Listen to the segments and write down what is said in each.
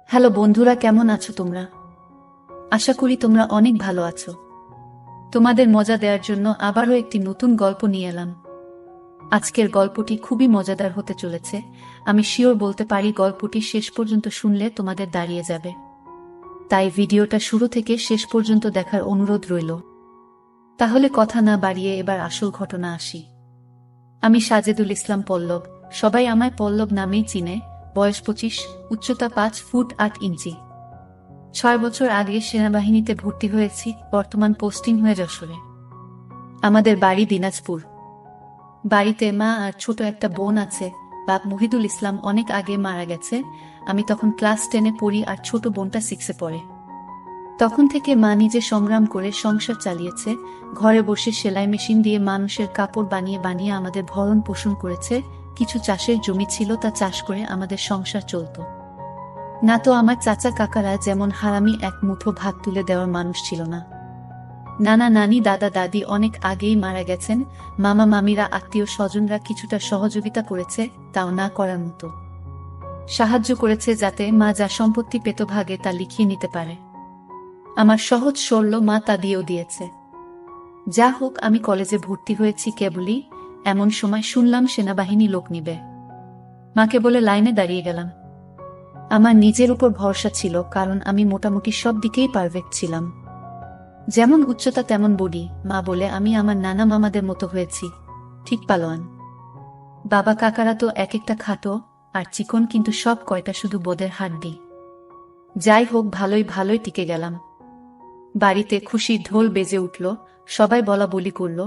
Hello বন্ধুরা, কেমন আছো তোমরা? আশা করি তোমরা অনেক ভালো আছো। তোমাদের মজা দেওয়ার জন্য আবারও একটি নতুন গল্প নিয়ে এলাম। আজকের গল্পটি খুবই মজাদার হতে চলেছে। আমি শিওর বলতে পারি গল্পটি শেষ পর্যন্ত শুনলে তোমাদের দাঁড়িয়ে যাবে। তাই ভিডিওটা শুরু থেকে শেষ পর্যন্ত দেখার অনুরোধ রইল। তাহলে কথা না বাড়িয়ে এবার আসল ঘটনা আসি। আমি সাজেদুল ইসলাম পল্লব, সবাই আমায় পল্লব নামেই চিনে। বয়স 25, উচ্চতা 5 ফুট 8 ইঞ্চি। 6 বছর আগে সেনাবাহিনীতে ভর্তি হয়েছি, বর্তমান পোস্টিং হয়ে যশোরে। আমাদের বাড়ি দিনাজপুর। বাড়িতে মা আর ছোট একটা বোন আছে। বাপ মহিদুল ইসলাম অনেক আগে মারা গেছে। আমি তখন ক্লাস 10-এ পড়ি আর ছোট বোনটা 6-এ পড়ে। তখন থেকে মা নিজে সংগ্রাম করে সংসার চালিয়েছে। ঘরে বসে সেলাই মেশিন দিয়ে মানুষের কাপড় বানিয়ে বানিয়ে আমাদের ভরণ পোষণ করেছে। কিছু চাষের জমি ছিল, তা চাষ করে আমাদের সংসার চলত। না তো আমার চাচা কাকারা যেমন হারামি এক মুঠো ভাত তুলে দেওয়ার মানুষ ছিল না। নানা নানি দাদা দাদি অনেক আগেই মারা গেছেন। মামা মামিরা আত্মীয় স্বজনরা কিছুটা সহযোগিতা করেছে, তাও না করার মতো। সাহায্য করেছে যাতে মা যা সম্পত্তি পেত ভাগে তা লিখিয়ে নিতে পারে। আমার সহজ সরল মা তা দিয়েও দিয়েছে। যা হোক, আমি কলেজে ভর্তি হয়েছি কেবলই, এমন সময় শুনলাম সেনাবাহিনী লোক নিবে। মাকে বলে লাইনে দাঁড়িয়ে গেলাম। আমার নিজের উপর ভরসা ছিল, কারণ আমি মোটামুটি সব দিকেই পারফেক্ট ছিলাম। যেমন উচ্চতা তেমন বডি। মা বলে আমি আমার নানা মামাদের মতো হয়েছি, ঠিক পালোয়ান। বাবা কাকারা তো এক একটা খাটো আর চিকন, কিন্তু সব কয়টা শুধু বোদের হাড্ডি। যাই হোক, ভালোই ভালোই টিকে গেলাম। বাড়িতে খুশির ঢোল বেজে উঠল। সবাই বলা বলি করল,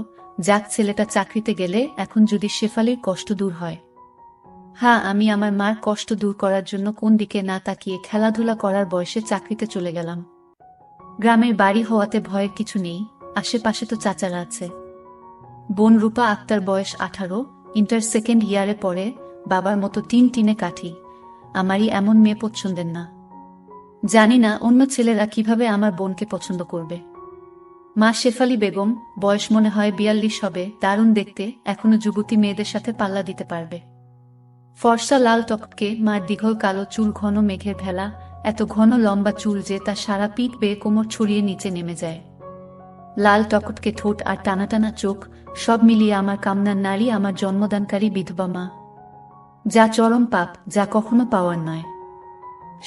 যাক ছেলেটা চাকরিতে গেলে এখন যদি শেফালির কষ্ট দূর হয়। হ্যাঁ, আমি আমার মার কষ্ট দূর করার জন্য কোন দিকে না তাকিয়ে খেলাধুলা করার বয়সে চাকরিতে চলে গেলাম। গ্রামের বাড়ি হওয়াতে ভয়ের কিছু নেই, আশেপাশে তো চাচারা আছে। বোন রূপা আক্তার, বয়স 18, ইন্টার সেকেন্ড ইয়ারে পড়ে। বাবার মতো টিনে কাঠি। আমারই এমন মেয়ে পছন্দের না। জানি না অন্য ছেলেরা কিভাবে আমার বোনকে পছন্দ করবে। মা শেফালি বেগম, বয়স মনে হয় 42 হবে, দারুণ দেখতে, এখনো যুবতী মেয়েদের সাথে পাল্লা দিতে পারবে। ফর্সা লাল টকটকে, মার দীঘল কালো চুল, ঘন মেঘের ভেলা, এত ঘন লম্বা চুল যে তা সারা পিঠ বেয়ে কোমর ছড়িয়ে নিচে নেমে যায়। লাল টকটকে ঠোঁট আর টানা টানা চোখ, সব মিলিয়ে আমার কামনার নারী, আমার জন্মদানকারী বিধবা মা। যা চরম পাপ, যা কখনো পাওয়ার নয়।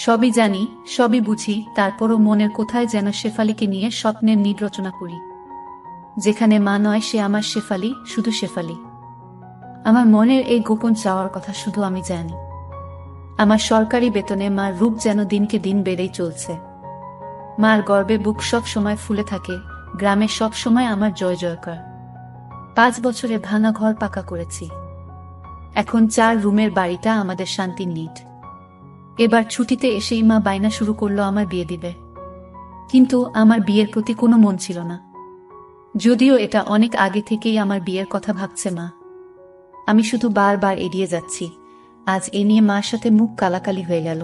সবই জানি, সবই বুঝি, তারপরও মনের কোথায় যেন শেফালিকে নিয়ে স্বপ্নের নীড় রচনা করি। যেখানে মা নয় সে আমার শেফালি, শুধু শেফালি। আমার মনের এই গোপন চাওয়ার কথা শুধু আমি জানি। আমার সরকারি বেতনে মার রূপ যেন দিনকে দিন বেড়েই চলছে। মার গর্বে বুক সব সময় ফুলে থাকে। গ্রামে সব সময় আমার জয় জয়কার। 5 বছরে ভাঙা ঘর পাকা করেছি। এখন 4 রুমের বাড়িটা আমাদের শান্তির নিট। এবার ছুটিতে এসেই মা বায়না শুরু করলো আমার বিয়ে দিবে। কিন্তু আমার বিয়ের প্রতি কোনো মন ছিল না। যদিও এটা অনেক আগে থেকেই আমার বিয়ের কথা ভাবছে মা। আমি শুধু বারবার এড়িয়ে যাচ্ছি। আজ এ নিয়ে মার সাথে মুখ কালাকালি হয়ে গেল।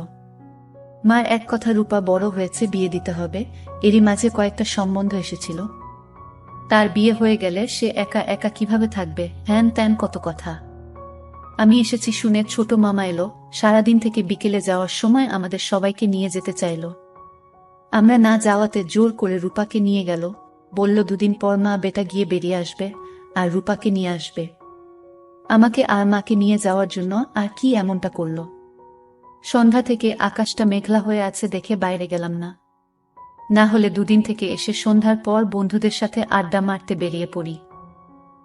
মার এক কথা, রূপা বড় হয়েছে, বিয়ে দিতে হবে। এরই মাঝে কয়েকটা সম্বন্ধ এসেছিল। তার বিয়ে হয়ে গেলে সে একা একা কিভাবে থাকবে, হ্যান ত্যান কত কথা। আমি এসেছি শুনে ছোট মামা এলো। সারাদিন থেকে বিকেলে যাওয়ার সময় আমাদের সবাইকে নিয়ে যেতে চাইল। আমরা না যাওয়াতে জোর করে রূপাকে নিয়ে গেল। বলল 2 দিন পর মা বেটা গিয়ে বেরিয়ে আসবে আর রূপাকে নিয়ে আসবে। আমাকে আর মাকে নিয়ে যাওয়ার জন্য আর কি এমনটা করল। সন্ধ্যা থেকে আকাশটা মেঘলা হয়ে আছে দেখে বাইরে গেলাম না। না হলে 2 দিন থেকে এসে সন্ধ্যার পর বন্ধুদের সাথে আড্ডা মারতে বেরিয়ে পড়ি।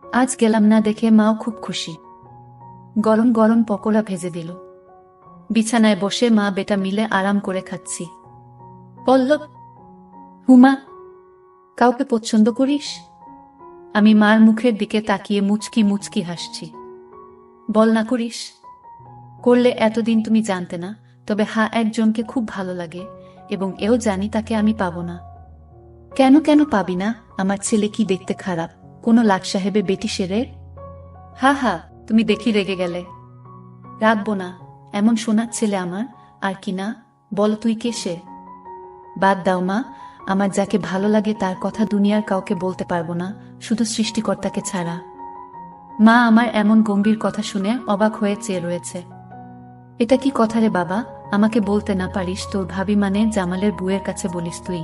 আজ গেলাম না দেখে মাও খুব খুশি। গরম গরম পকোড়া ভেজে দিল। বিছানায় বসে মা বেটা মিলে আরাম করে খাচ্ছি। পল্লব, হুমা, কাউকে পছন্দ করিস? আমি মার মুখের দিকে তাকিয়ে মুচকি মুচকি হাসছি। বল না করিস? করলে এতদিন তুমি জানতে না, তবে হ্যাঁ, একজনকে খুব ভালো লাগে এবং এও জানি তাকে আমি পাবো না। কেন কেন পাবি না? আমার ছেলে কি দেখতে খারাপ? কোনো লাট সাহেবে বেটি সেরে? হা হা, তুমি দেখি রেগে গেলে। রাখবো না, এমন সোনার ছেলে আমার। আর কি না, বল তুই কে সে? বাদ দাও মা, আমার যাকে ভালো লাগে তার কথা দুনিয়ার কাউকে বলতে পারবো না, শুধু সৃষ্টিকর্তাকে ছাড়া। মা আমার এমন গম্ভীর কথা শুনে অবাক হয়ে চেয়ে রয়েছে। এটা কি কথা রে বাবা? আমাকে বলতে না পারিস তোর ভাবি মানে জামালের বুয়ের কাছে বলিস তুই?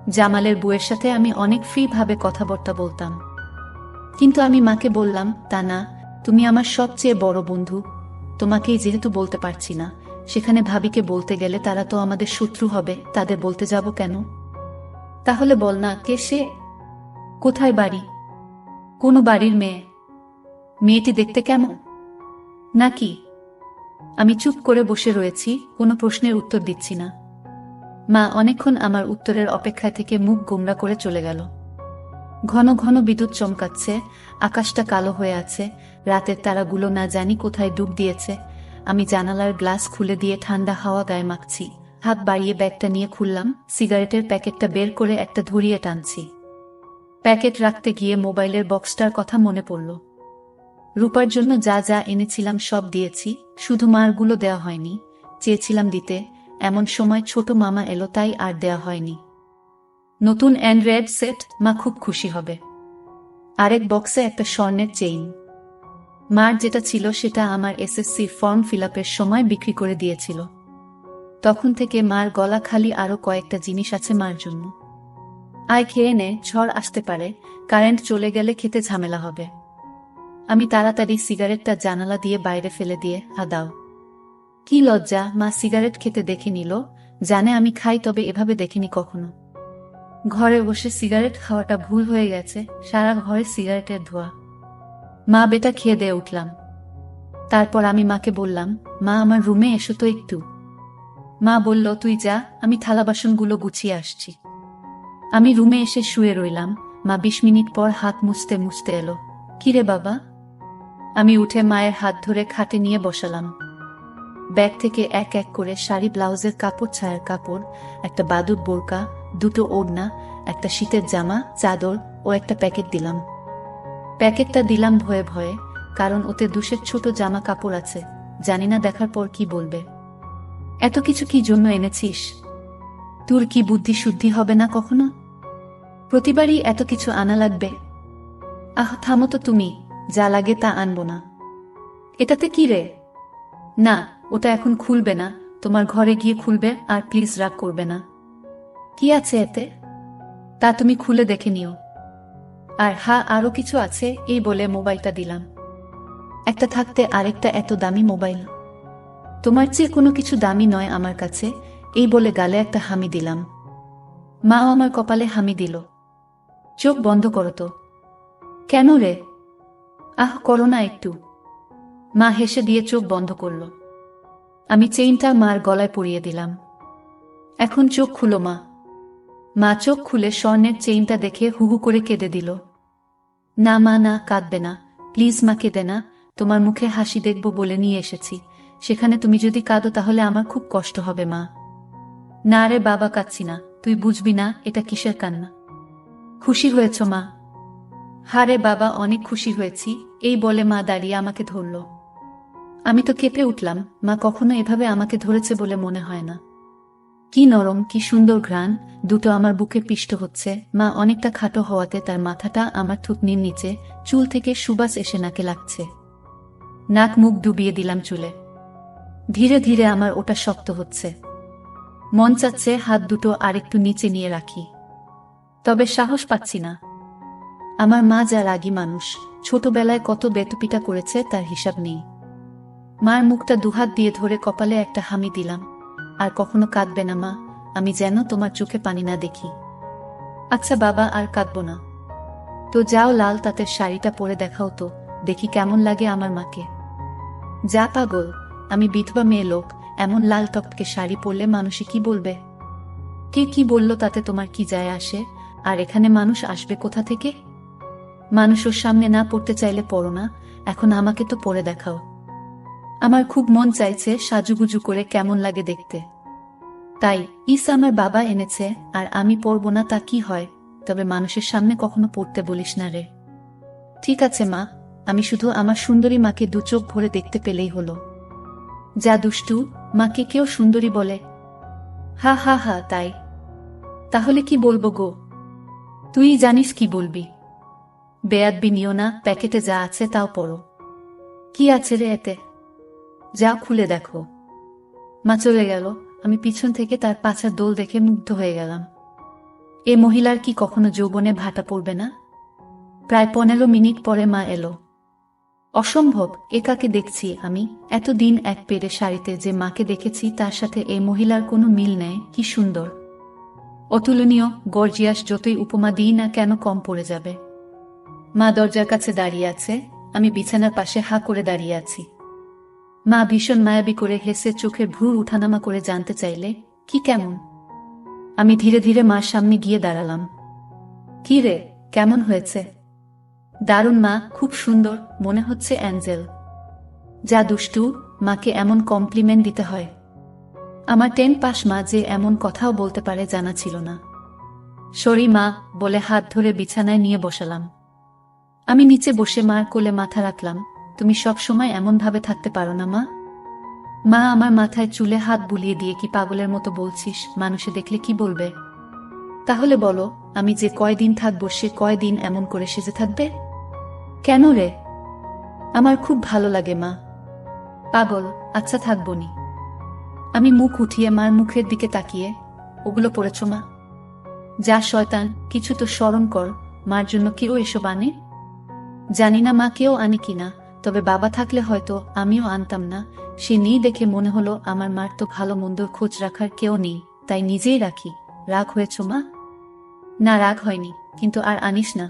জামালের বুয়ের সাথে আমি অনেক ফ্রি ভাবে কথাবার্তা বলতাম, কিন্তু আমি মাকে বললাম তা না, তুমি আমার সবচেয়ে বড় বন্ধু, তোমাকেই যেহেতু বলতে পারছি না, সেখানে ভাবিকে বলতে গেলে তারা তো আমাদের শত্রু হবে, তাদের বলতে যাব কেন? তাহলে বল না, কে সে? কোথায় বাড়ি? কোন বাড়ির মেয়ে? মেয়েটি দেখতে কেমন? নাকি? আমি চুপ করে বসে রয়েছি, কোনো প্রশ্নের উত্তর দিচ্ছি না। মা অনেকক্ষণ আমার উত্তরের অপেক্ষায় থেকে মুখ গোমড়া করে চলে গেল। ঘন ঘন বিদ্যুৎ চমকাচ্ছে, আকাশটা কালো হয়ে আছে, রাতের তারাগুলো না জানি কোথায় ডুব দিয়েছে। আমি জানালার গ্লাস খুলে দিয়ে ঠান্ডা হাওয়া গায়ে মাখছি, হাত বাড়িয়ে ব্যাগটা নিয়ে খুললাম, সিগারেটের প্যাকেটটা বের করে একটা ধরিয়ে টানছি। প্যাকেট রাখতে গিয়ে মোবাইলের বক্সটার কথা মনে পড়ল। রূপার জন্য যা যা এনেছিলাম সব দিয়েছি, শুধু মারগুলো দেওয়া হয়নি, চেয়েছিলাম দিতে, এমন সময় ছোট মামা এলো তাই আর দেওয়া হয়নি। নতুন অ্যান্ড্রয়েড সেট, মা খুব খুশি হবে। আরেক বক্সে একটা স্বর্ণের চেইন। মার যেটা ছিল সেটা আমার এসএসসি ফর্ম ফিলআপের সময় বিক্রি করে দিয়েছিল। তখন থেকে মার গলা খালি, আরো কয়েকটা জিনিস আছে মার জন্য। আয় খেয়ে নে, ঝড় আসতে পারে, কারেন্ট চলে গেলে খেতে ঝামেলা হবে। আমি তাড়াতাড়ি সিগারেটটা জানালা দিয়ে বাইরে ফেলে দিয়ে, হা দাও। কি লজ্জা, মা সিগারেট খেতে দেখে নিল, জানে আমি খাই তবে এভাবে দেখেনি কখনো। ঘরে বসে সিগারেট খাওয়াটা ভুল হয়ে গেছে, সারা ঘরে সিগারেটের ধোঁয়া। মা বেটা খেয়ে দিয়ে উঠলাম। তারপর আমি মাকে বললাম, মা আমার রুমে এসো তো একটু। মা বলল, তুই যা, আমি থালা বাসনগুলো গুছিয়ে আসছি। আমি রুমে এসে শুয়ে রইলাম। মা 20 মিনিট পর হাত মুছতে মুছতে এলো। কিরে বাবা? আমি উঠে মায়ের হাত ধরে খাটে নিয়ে বসালাম। ব্যাগ থেকে এক এক করে শাড়ি, ব্লাউজের কাপড়, ছায়ার কাপড়, একটা বাদুর বোরকা, দুটো ওড়না, একটা শীতের জামা, চাদর ও একটা প্যাকেট দিলাম। প্যাকেটটা দিলাম ভয়ে ভয়ে, কারণ ওতে দুশের ছোট জামা কাপড় আছে, জানি না দেখার পর কি বলবে। এত কিছু কি জন্য এনেছিস? তোর কি বুদ্ধি শুদ্ধি হবে না কখনো? প্রতিবারই এত কিছু আনা লাগবে? আহ থামো তো তুমি, যা লাগে তা আনবো না। এটাতে কি রে? না, ওটা এখন খুলবে না, তোমার ঘরে গিয়ে খুলবে, আর প্লিজ রাগ করবে না। কি আছে এতে? তা তুমি খুলে দেখে নিও। আর হ্যাঁ, আরো কিছু আছে, এই বলে মোবাইলটা দিলাম। একটা থাকতে আরেকটা এত দামি মোবাইল? তোমার চেয়ে কোনো কিছু দামি নয় আমার কাছে, এই বলে গালে একটা হামি দিলাম। মাও আমার কপালে হামি দিল। চোখ বন্ধ করো তো। কেন রে? আহ করো না একটু। মা হেসে দিয়ে চোখ বন্ধ করল। আমি চেইনটা মার গলায় পরিয়ে দিলাম। এখন চোখ খুলো মা। মা চোখ খুলে স্বর্ণের চেইনটা দেখে হুহু করে কেঁদে দিল। না মা না, কাঁদবে না, প্লিজ মা, কেঁদে না, তোমার মুখে হাসি দেখব বলে নিয়ে এসেছি, সেখানে তুমি যদি কাঁদো তাহলে আমার খুব কষ্ট হবে মা। না রে বাবা, কাঁদছি না, তুই বুঝবি না এটা কিসের কান্না। খুশি হয়েছ মা? হারে বাবা, অনেক খুশি হয়েছি, এই বলে মা দাঁড়িয়ে আমাকে ধরল। আমি তো কেঁপে উঠলাম, মা কখনো এভাবে আমাকে ধরেছে বলে মনে হয় না। কি নরম, কি সুন্দর ঘ্রাণ, দুটো আমার বুকে পিষ্ট হচ্ছে। মা অনেকটা খাটো হওয়াতে তার মাথাটা আমার থুতনির নিচে, চুল থেকে সুবাস এসে নাকে লাগছে। নাক মুখ ডুবিয়ে দিলাম চুলে। ধীরে ধীরে আমার ওটা শক্ত হচ্ছে। মন চাচ্ছে হাত দুটো আরেকটু নিচে নিয়ে রাখি, তবে সাহস পাচ্ছি না। আমার মা যা রাগী মানুষ, ছোটবেলায় কত বেতুপিটা করেছে তার হিসাব নেই। মার মুখটা দুহাত দিয়ে ধরে কপালে একটা হামি দিলাম। আর কখনো কাঁদবে না মা, আমি যেন তোমার চোখে পানি না দেখি। আচ্ছা বাবা, আর কাঁদবো না। তো যাও, লাল তাঁতের শাড়িটা পরে দেখাও তো, দেখি কেমন লাগে আমার মাকে। যা পাগল, আমি বিধবা মেয়ে লোক, এমন লাল টপকে শাড়ি পরলে মানুষে কি বলবে? কে কি বলল তাতে তোমার কি যায় আসে? আর এখানে মানুষ আসবে কোথা থেকে? মানুষ ওর সামনে না পড়তে চাইলে পড়ো না, এখন আমাকে তো পরে দেখাও। আমার খুব মন চাইছে সাজুগুজু করে কেমন লাগে দেখতে। তাই ইস আমার বাবা এনেছে, আর আমি পরব না তা কি হয়? তবে মানুষের সামনে কখনো পড়তে বলিস না রে। ঠিক আছে মা, আমি শুধু আমার সুন্দরী মাকে দু চোখ ভরে দেখতে পেলেই হলো। যা দুষ্টু, মাকে কেউ সুন্দরী বলে? হা হা হা, তাই? তাহলে কি বলবো গো? তুই জানিস কি বলবি। বেয়াদবি নিও না, প্যাকেটে যা আছে তাও পড়ো। কি আছে রে এতে? যা খুলে দেখো। মা চলে গেল। আমি পিছন থেকে তার পাছার দোল দেখে মুগ্ধ হয়ে গেলাম। এ মহিলার কি কখনো যৌবনে ভাটা পড়বে না? প্রায় 15 মিনিট পরে মা এলো। অসম্ভব, এ কাকে দেখছি আমি? এতদিন এক পেরে শাড়িতে যে মাকে দেখেছি তার সাথে এই মহিলার কোনো মিল নেই। কি সুন্দর, অতুলনীয়, গর্জিয়াস, যতই উপমা দিই না কেন কম পড়ে যাবে। মা দরজার কাছে দাঁড়িয়ে আছে, আমি বিছানার পাশে হা করে দাঁড়িয়ে আছি। মা ভীষণ মায়াবী করে হেসে চোখের ভ্রু উঠানামা করে জানতে চাইলে, কি কেমন? আমি ধীরে ধীরে মার সামনে গিয়ে দাঁড়ালাম। কি রে, কেমন হয়েছে? দারুণ মা, খুব সুন্দর, মনে হচ্ছে অ্যাঞ্জেল। যা দুষ্টু, মাকে এমন কমপ্লিমেন্ট দিতে হয়? আমার 10 পাস মা যে এমন কথাও বলতে পারে জানা ছিল না। সরি মা, বলে হাত ধরে বিছানায় নিয়ে বসালাম। আমি নিচে বসে মার কোলে মাথা রাখলাম। তুমি সব সময় এমন ভাবে থাকতে পারো না মা? মা আমার মাথায় চুলে হাত বুলিয়ে দিয়ে, কি পাগলের মতো বলছিস? মানুষে দেখলে কি বলবে? তাহলে বলো, আমি যে কয়দিন থাকবো সে কয়দিন এমন করে সেজে থাকবে? কেন রে? আমার খুব ভালো লাগে মা। পাগল, আচ্ছা থাকবনি। আমি মুখ উঠিয়ে মার মুখের দিকে তাকিয়ে, ওগুলো পড়েছ মা? যা শয়তান, কিছু তো স্মরণ কর। মার জন্য কেউ এসব আনে? জানি না মা কেউ আনে কিনা, তবে বাবা থাকলে হয়তো আমিও আনতাম না। সে নেই দেখে মনে হলো আমার মার তো ভালো মন্দর খোঁজ রাখার কেউ নেই, তাই নিজেই রাখি। রাগ হয়েছ মা? না, রাগ হয়নি, কিন্তু আর আনিস না।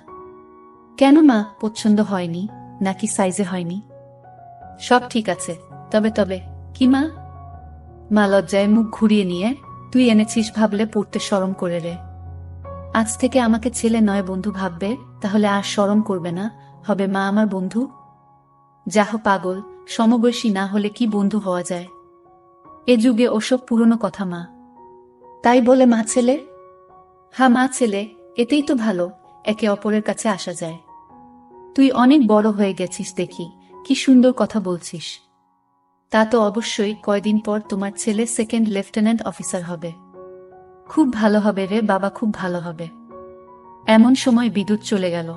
কেন মা, পছন্দ হয়নি নাকি সাইজে হয়নি? সব ঠিক আছে, তবে তবে কি মা? মা লজ্জায় মুখ ঘুরিয়ে নিয়ে, তুই এনেছিস ভাবলে পড়তে শরম করে রে। আজ থেকে আমাকে ছেলে নয় বন্ধু ভাববে, তাহলে আর শরম করবে না, হবে মা আমার বন্ধু। যাহ পাগল, সমবয়সী না হলে কি বন্ধু হওয়া যায়? এ যুগে ওসব পুরনো কথা মা। তাই বলে মা ছেলে? হ্যাঁ মা ছেলে, এতেই তো ভালো, একে অপরের কাছে আসা যায়। তুই অনেক বড় হয়ে গেছিস দেখি, কি সুন্দর কথা বলছিস। তা তো অবশ্যই, কয়দিন পর তোমার ছেলে 2nd লেফটেন্যান্ট অফিসার হবে। খুব ভালো হবে রে বাবা, খুব ভালো হবে। এমন সময় বিদ্যুৎ চলে গেল।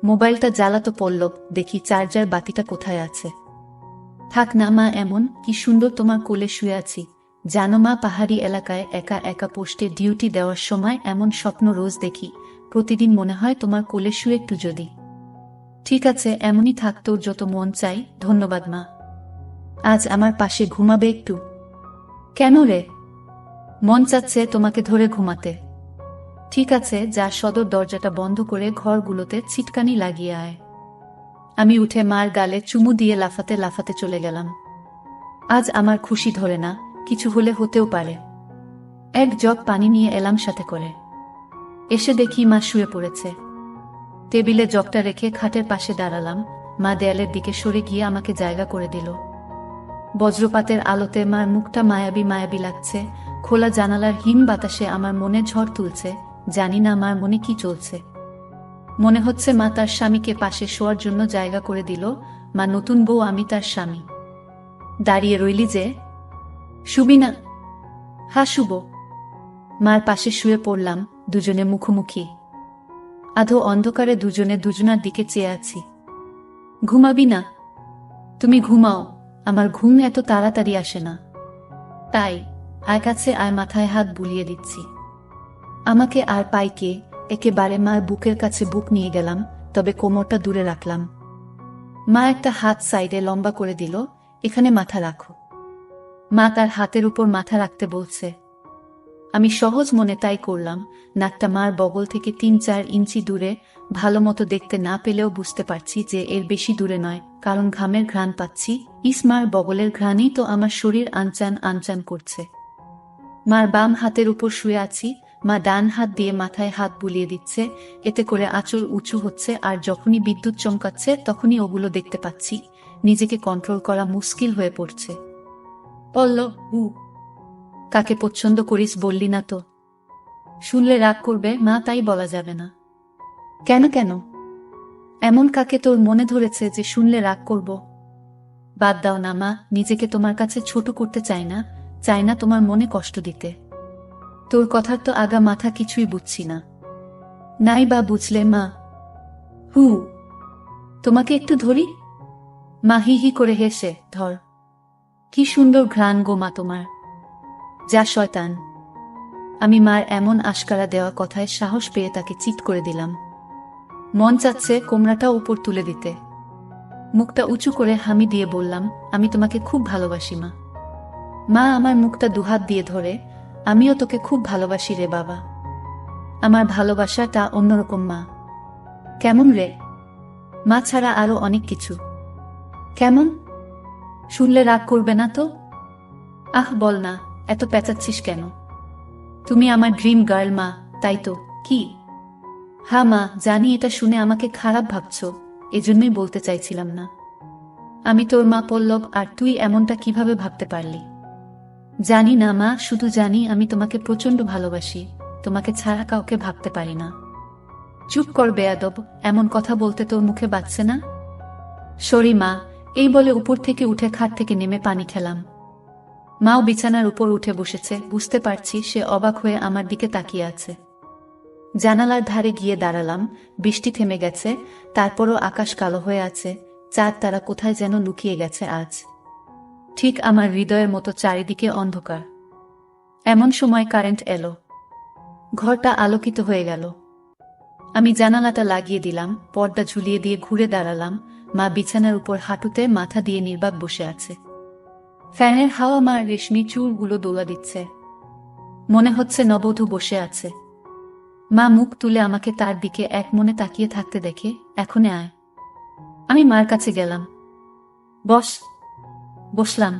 মোবাইলটা জ্বালাতো পড়ল, দেখি চার্জার বাতিটা কোথায় আছে। থাক না মা এমন, কি সুন্দর তোমার কোলে শুয়ে আছি। জানো মা, পাহাড়ি এলাকায় একা একা পোস্টে ডিউটি দেওয়ার সময় এমন স্বপ্ন রোজ দেখি। প্রতিদিন মনে হয় তোমার কোলে শুয়ে একটু যদি। ঠিক আছে, এমনই থাক, তোর যত মন চাই। ধন্যবাদ মা। আজ আমার পাশে ঘুমাবে একটু? কেন রে? মন চাচ্ছে তোমাকে ধরে ঘুমাতে। ঠিক আছে, যা সদর দরজাটা বন্ধ করে ঘরগুলোতে ছিটকানি লাগিয়ে আয়। আমি উঠে মার গালে চুমু দিয়ে লাফাতে লাফাতে চলে গেলাম। আজ আমার খুশি ধরে না, কিছু হলে হতেও পারে। এক জগ পানি নিয়ে এলাম সাথে করে। এসে দেখি মা শুয়ে পড়েছে। টেবিলে জগটা রেখে খাটের পাশে দাঁড়ালাম। মা দেয়ালের দিকে সরে গিয়ে আমাকে জায়গা করে দিল। বজ্রপাতের আলোতে মার মুখটা মায়াবী মায়াবী লাগছে। খোলা জানালার হিম বাতাসে আমার মনে ঝড় তুলছে। জানি না মার মনে কি চলছে। মনে হচ্ছে মা তার স্বামীকে পাশে শোয়ার জন্য জায়গা করে দিল। মা নতুন বউ, আমি তার স্বামী। দাঁড়িয়ে রইলি যে, শুবি না? হ্যাঁ শুব। মার পাশে শুয়ে পড়লাম, দুজনে মুখোমুখি। আধো অন্ধকারে দুজনে দুজনার দিকে চেয়ে আছি। ঘুমাবি না? তুমি ঘুমাও, আমার ঘুম এত তাড়াতাড়ি আসে না। তাই আয় কাছে আয়, মাথায় হাত বুলিয়ে দিচ্ছি। আমাকে আর পাই কে? একেবারে মার বুকের কাছে বুক নিয়ে গেলাম, তবে কোমরটা দূরে রাখলাম। মা একটা হাত সাইডে লম্বা করে দিল, এখানে মাথা রাখো। মা তার হাতের উপর মাথা রাখতে বলছে। আমি সহজ মনে তাই করলাম। নাকটা মার বগল থেকে 3-4 ইঞ্চি দূরে। ভালো মতো দেখতে না পেলেও বুঝতে পারছি যে এর বেশি দূরে নয়, কারণ ঘামের ঘ্রাণ পাচ্ছি। মার বগলের ঘ্রাণেই তো আমার শরীর আনচান আনচান করছে। মার বাম হাতের উপর শুয়ে আছি। মা ডান হাত দিয়ে মাথায় হাত বুলিয়ে দিচ্ছে, এতে করে আঁচল উঁচু হচ্ছে, আর যখনই বিদ্যুৎ চমকাচ্ছে তখনই ওগুলো দেখতে পাচ্ছি। নিজেকে কন্ট্রোল করা মুশকিল হয়ে পড়ছে। পল্লব, কাকে পছন্দ করিস বললি না তো? শুনলে রাগ করবে মা, তাই বলা যাবে না। কেন কেন? এমন কাকে তোর মনে ধরেছে যে শুনলে রাগ করব? বাদ দাও না মা, নিজেকে তোমার কাছে ছোট করতে চাই না, চাই না তোমার মনে কষ্ট দিতে। তোর কথার তো আগা মাথা কিছুই বুঝছি না। নাই বা বুঝলে মা? তোমাকে একটু ধরি? মা হি হি করে হেসে, ধর। কি সুন্দর ঘ্রাণ গো মা তোমার। যা শয়তান। আমি মার এমন আশকারা দেওয়া কথায় সাহস পেয়ে তাকে চিৎ করে দিলাম। মন চাচ্ছে কোমরাটা উপর তুলে দিতে। মুখটা উঁচু করে হামি দিয়ে বললাম, আমি তোমাকে খুব ভালোবাসি মা। মা আমার মুখটা দুহাত দিয়ে ধরে, আমিও তোকে খুব ভালোবাসি রে বাবা। আমার ভালোবাসাটা অন্যরকম মা। কেমন রে? মা ছাড়া আরো অনেক কিছু। কেমন? শুনলে রাগ করবে না তো? আহ বল না, এত পেঁচাচ্ছিস কেন? তুমি আমার ড্রিম গার্ল মা, তাই তো? কি? হ্যাঁ মা, জানি এটা শুনে আমাকে খারাপ ভাবছ, এজন্যই বলতে চাইছিলাম না। আমি তোর মা পল্লব, আর তুই এমনটা কিভাবে ভাবতে পারলি? জানি না মা, শুধু জানি আমি তোমাকে প্রচন্ড ভালোবাসি, তোমাকে ছাড়া কাউকে ভাবতে পারি না। চুপ কর বেয়াদব, এমন কথা বলতে তোর মুখে বাজছে না? সরি মা, এই বলে উপর থেকে উঠে খাট থেকে নেমে পানি খেলাম। মাও বিছানার উপর উঠে বসেছে, বুঝতে পারছি সে অবাক হয়ে আমার দিকে তাকিয়ে আছে। জানালার ধারে গিয়ে দাঁড়ালাম, বৃষ্টি থেমে গেছে, তারপরও আকাশ কালো হয়ে আছে, চাঁদ তারা কোথায় যেন লুকিয়ে গেছে আজ। ঠিক আমার হৃদয়ের মতো চারিদিকে অন্ধকার। এমন সময় কারেন্ট এলো। ঘরটা আলোকিত হয়ে গেল। আমি জানালাটা লাগিয়ে দিলাম, পর্দা ঝুলিয়ে দিয়ে ঘুরে দাঁড়ালাম। মা বিছানার উপর হাঁটুতে মাথা দিয়ে নির্বাক বসে আছে। ফ্যানের হাওয়া মার রেশমি চুলগুলো দোলা দিচ্ছে। মনে হচ্ছে নববধূ বসে আছে। মা মুখ তুলে আমাকে তার দিকে এক মনে তাকিয়ে থাকতে দেখে, এখনে আয়। আমি মার কাছে গেলাম। বস। বসলাম।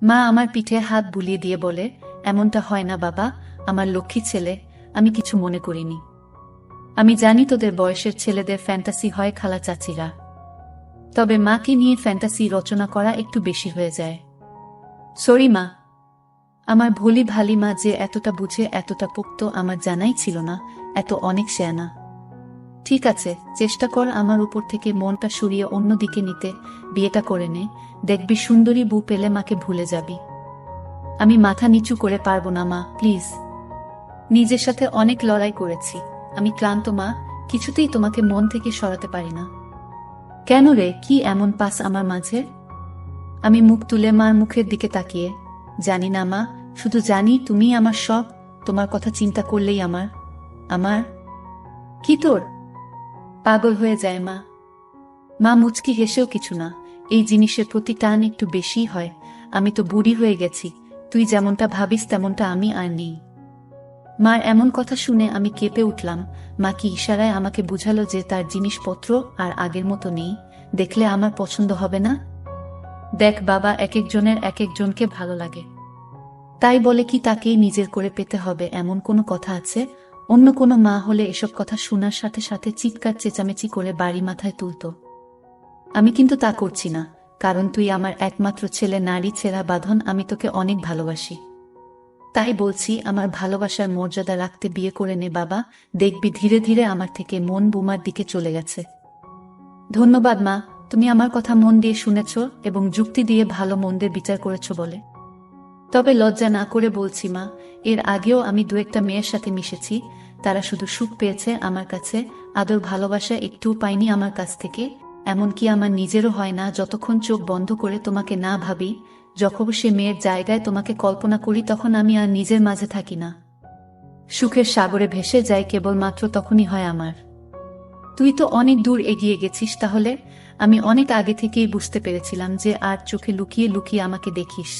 মা আমার পিঠে হাত বুলিয়ে দিয়ে বলে, এমনটা হয় না বাবা, আমার লক্ষ্মী ছেলে, আমি কিছু মনে করিনি। আমি জানি তোদের বয়সের ছেলেদের ফ্যান্টাসি হয় খালা চাচিরা, তবে মাকে নিয়ে ফ্যান্টাসি রচনা করা একটু বেশি হয়ে যায়। সরি মা। আমার ভোলি ভালি মা যে এতটা বুঝে এতটা পোক্ত আমার জানাই ছিল না, এত অনেক শেয়ানা। ঠিক আছে, চেষ্টা কর আমার উপর থেকে মনটা সরিয়ে অন্যদিকে নিতে, বিয়েটা করে নে, দেখবি সুন্দরী বউ পেলে মাকে ভুলে যাবি। আমি মাথা নিচু করে পারবো না মা, প্লিজ। নিজের সাথে অনেক লড়াই করেছি, আমি ক্লান্ত মা, কিছুতেই তোমাকে মন থেকে সরাতে পারি না। কেন রে, কি এমন পাস আমার মাঝে? আমি মুখ তুলে মার মুখের দিকে তাকিয়ে, জানি না মা, শুধু জানি তুমি আমার সব, তোমার কথা চিন্তা করলেই আমার আমার কি তোর? পাগল হয়ে যায় মা। মা মুচকি হেসেও কিছু না, এই জিনিসের প্রতি টান একটু বেশি হয়। আমি তো বুড়ি হয়ে গেছি, তুই যেমনটা ভাবিস তেমনটা আমি আর নেই। মার এমন কথা শুনে আমি কেঁপে উঠলাম। মা কি ইশারায় আমাকে বুঝালো যে তার জিনিসপত্র আর আগের মতো নেই, দেখলে আমার পছন্দ হবে না? দেখ বাবা, এক একজনের এক একজনকে ভালো লাগে, তাই বলে কি তাকেই নিজের করে পেতে হবে এমন কোনো কথা আছে? অন্য কোনো মা হলে এসব কথা শোনার সাথে সাথে চিৎকার চেঁচামেচি করে বাড়ি মাথায় তুলত। আমি কিন্তু তা করছি না, কারণ তুই আমার একমাত্র ছেলে, নারী ছেঁড়া বাঁধন, আমি তোকে অনেক ভালোবাসি। তাই বলছি, আমার ভালোবাসার মর্যাদা রাখতে বিয়ে করে নে বাবা, দেখবি ধীরে ধীরে আমার থেকে মন বুমার দিকে চলে গেছে। ধন্যবাদ মা, তুমি আমার কথা মন দিয়ে শুনেছ এবং যুক্তি দিয়ে ভালো মন্দের বিচার করেছ বলে। তবে লজ্জা না করে বলছি মা, এর আগেও আমি দু একটা মেয়ের সাথে মিশেছি, তারা শুধু সুখ পেয়েছে আমার কাছে, আদর ভালোবাসা একটুও পাইনি আমার কাছ থেকে। এমনকি আমার নিজেরও হয় না যতক্ষণ চোখ বন্ধ করে তোমাকে না ভাবি, যখন সে মেয়ের জায়গায় তোমাকে কল্পনা করি তখন আমি আর নিজের মাঝে থাকি না, সুখের সাগরে ভেসে যাই কেবলমাত্র তখনই হয় আমার। তুই তো অনেক দূর এগিয়ে গেছিস তাহলে। আমি অনেক আগে থেকেই বুঝতে পেরেছিলাম যে আর চোখে লুকিয়ে লুকিয়ে আমাকে দেখিস।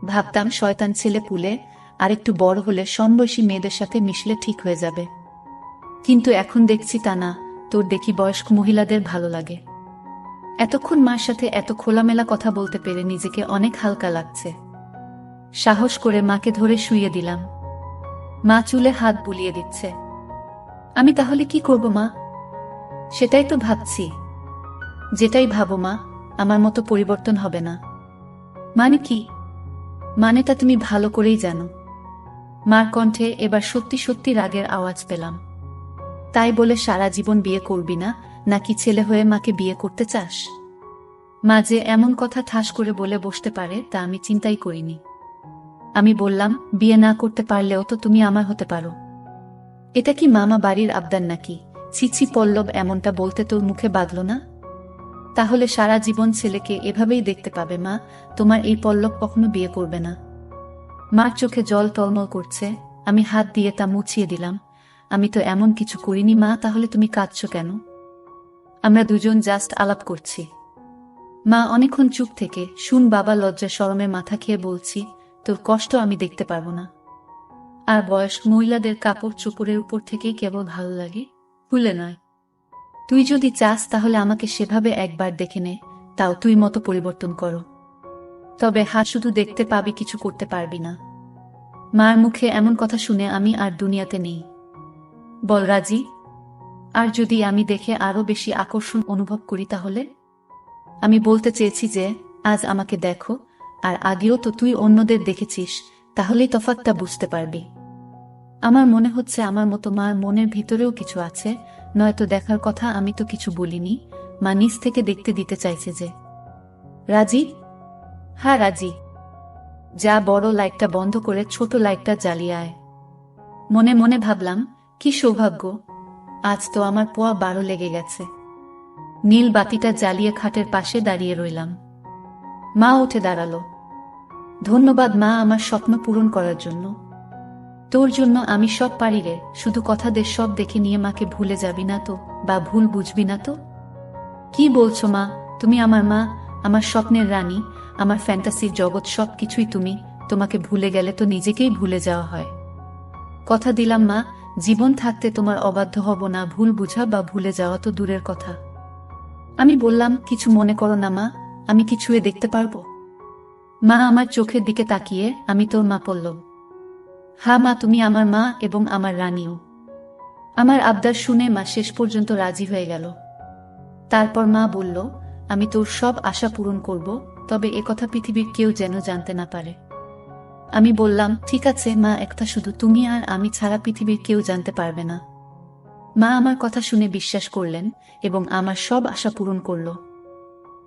ভাবতাম শয়তান ছেলে পুলে, আর একটু বড় হলে সমবয়সী মেয়েদের সাথে মিশলে ঠিক হয়ে যাবে, কিন্তু এখন দেখছি তা না, তোর দেখি বয়স্ক মহিলাদের ভালো লাগে। এতক্ষণ মার সাথে এত খোলামেলা কথা বলতে পেরে নিজেকে অনেক হালকা লাগছে। সাহস করে মাকে ধরে শুইয়ে দিলাম। মা চুলে হাত বুলিয়ে দিচ্ছে। আমি তাহলে কি করব মা? সেটাই তো ভাবছি। যেটাই ভাবো মা, আমার মতো পরিবর্তন হবে না। মানে কি? মানেটা তুমি ভালো করেই জানো। মার কণ্ঠে এবার সত্যি সত্যি রাগের আওয়াজ পেলাম। তাই বলে সারা জীবন বিয়ে করবি না, নাকি ছেলে হয়ে মাকে বিয়ে করতে চাস? মা যে এমন কথা ঠাস করে বলে বসতে পারে তা আমি চিন্তাই করিনি। আমি বললাম, বিয়ে না করতে পারলেও তো তুমি আমার হতে পারো। এটা কি মামা বাড়ির আবদার নাকি? ছি ছি পল্লব, এমনটা বলতে তোর মুখে বাঁধল না? তাহলে সারা জীবন ছেলেকে এভাবেই দেখতে পাবে মা। তোমার এই পল্লব কখনো বিয়ে করবে না। মার চোখে জল টলমল করছে। আমি হাত দিয়ে তা মুছিয়ে দিলাম। আমি তো এমন কিছু করিনি মা, তাহলে তুমি কাঁদছো কেন? আমরা দুজন জাস্ট আলাপ করছি। মা অনেকক্ষণ চুপ থেকে শুন বাবা লজ্জা শরমে মাথা খেয়ে বলছি, তোর কষ্ট আমি দেখতে পারবো না। আর বয়স্ক মহিলাদের কাপড় চোপড়ের উপর থেকেই কেবল ভালো লাগে, ভুলে নয়। তুই যদি চাস তাহলে আমাকে সেভাবে একবার দেখে নে, তাও তুই মতো পরিবর্তন করো। তবে হ্যাঁ, শুধু দেখতে পাবি, কিছু করতে পারবি না। মার মুখে এমন কথা শুনে আমি আর দুনিয়াতে নেই। বল রাজি? আর যদি আমি দেখে আরো বেশি আকর্ষণ অনুভব করি তাহলে? আমি বলতে চেয়েছি যে আজ আমাকে দেখো, আর আগেও তো তুই অন্যদের দেখেছিস, তাহলেই তফাৎটা বুঝতে পারবি। আমার মনে হচ্ছে আমার মতো মার মনের ভিতরেও কিছু আছে, নয়তো দেখার কথা আমি তো কিছু বলিনি। মা নিজ থেকে দেখতে দিতে চাইছে যে। রাজি? হ্যাঁ রাজি। যা, বড় লাইটটা বন্ধ করে ছোট লাইটটা জ্বালিয়ে আয়। মনে মনে ভাবলাম, কি সৌভাগ্য, আজ তো আমার পোয়া 12 লেগে গেছে। নীল বাতিটা জ্বালিয়ে খাটের পাশে দাঁড়িয়ে রইলাম। মা উঠে দাঁড়ালো। ধন্যবাদ মা, আমার স্বপ্ন পূরণ করার জন্য। তোর জন্য আমি সব পারি রে, শুধু কথাদের সব দেখে নিয়ে মাকে ভুলে যাবি না তো, বা ভুল বুঝবি না তো? কি বলছো মা? তুমি আমার মা, আমার স্বপ্নের রানী, আমার ফ্যান্টাসির জগৎ, সব কিছুই তুমি। তোমাকে ভুলে গেলে তো নিজেকেই ভুলে যাওয়া হয়। কথা দিলাম মা, জীবন থাকতে তোমার অবাধ্য হব না। ভুল বুঝা বা ভুলে যাওয়া তো দূরের কথা। আমি বললাম, কিছু মনে করো না মা, আমি কি ছুঁয়ে দেখতে পারবো? মা আমার চোখের দিকে তাকিয়ে, আমি তোর মা পল্লব। হ্যাঁ মা, তুমি আমার মা এবং আমার রানীও। আমার আবদার শুনে মা শেষ পর্যন্ত রাজি হয়ে গেল। তারপর মা বলল, আমি তোর সব আশা পূরণ করব, তবে একথা পৃথিবীর কেউ যেন জানতে না পারে। আমি বললাম, ঠিক আছে মা, একটা শুধু তুমি আর আমি ছাড়া পৃথিবীর কেউ জানতে পারবে না। মা আমার কথা শুনে বিশ্বাস করলেন এবং আমার সব আশা পূরণ করল।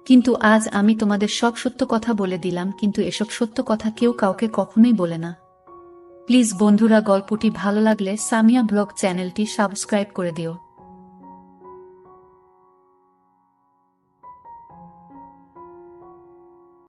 কিন্তু আজ আমি তোমাদের সব সত্য কথা বলে দিলাম, কিন্তু এসব সত্য কথা কেউ কাউকে কখনোই বলে না। প্লিজ বন্ধুরা, গল্পটি ভালো লাগলে সামিয়া ব্লগ চ্যানেলটি সাবস্ক্রাইব করে দিও।